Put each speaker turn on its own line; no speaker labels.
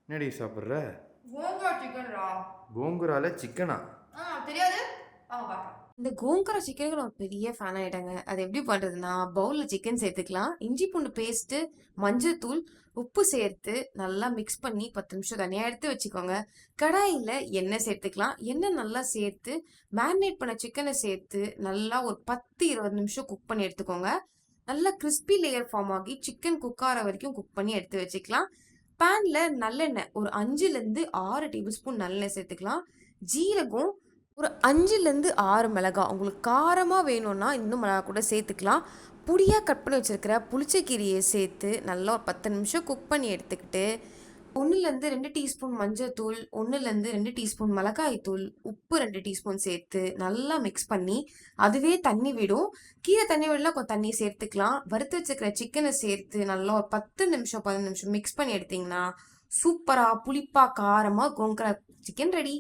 என்னடி சாப்பிட்ற?
கோங்கரா சிக்கன்டா.
கோங்குரால சிக்கனா?
தெரியாது. வாங்க பாக்கலாம். இந்த கோங்கரா சிக்கனுக்கு நான் பெரிய ஃபேன் ஆயிட்டேங்க. அது எப்படி பண்றதுன்னா, பவுல்ல சிக்கன் சேர்த்துக்கலாம். இஞ்சி பூண்டு பேஸ்ட்டு, மஞ்சள்தூள், உப்பு சேர்த்து நல்லா மிக்ஸ் பண்ணி 10 நிமிஷம் தனியா எடுத்து வச்சுக்கோங்க. கடாயில எண்ணெய் சேர்த்துக்கலாம். எண்ணெய் நல்லா சேர்த்து மேரினேட் பண்ண சிக்கனை சேர்த்து நல்லா ஒரு 10, 20 நிமிஷம் குக் பண்ணி எடுத்துக்கோங்க. நல்லா கிறிஸ்பி லேயர் ஃபார்ம் ஆகி சிக்கன் குக் ஆகிற வரைக்கும் குக் பண்ணி எடுத்து வச்சுக்கலாம். பேன்ல நல்லெண்ணெய் ஒரு 5லேருந்து 6 டேபிள் ஸ்பூன் நல்லெண்ணெய் சேர்த்துக்கலாம். ஜீரகம் ஒரு 5லேருந்து 6 மிளகாய். உங்களுக்கு காரமாக வேணும்னா இன்னும் மிளகா கூட சேர்த்துக்கலாம். பொடியாக கட் பண்ணி வச்சுருக்கிற புளிச்சக்கீரையை சேர்த்து நல்லா ஒரு 10 நிமிஷம் குக் பண்ணி எடுத்துக்கிட்டு 1லேருந்து 2 டீஸ்பூன் மஞ்சள்தூள், 1லேருந்து 2 டீஸ்பூன் மிளகாய்த்தூள், உப்பு 2 டீஸ்பூன் சேர்த்து நல்லா மிக்ஸ் பண்ணி அதுவே தண்ணி விடும். கீரை தண்ணி விடலாம், கொஞ்சம் தண்ணி சேர்த்துக்கலாம். வறுத்து வச்சுருக்கிற சிக்கனை சேர்த்து நல்லா ஒரு 10 நிமிஷம் 15 நிமிஷம் மிக்ஸ் பண்ணி எடுத்திங்கன்னா சூப்பராக புளிப்பாக காரமாக கோங்கரா சிக்கன் ரெடி.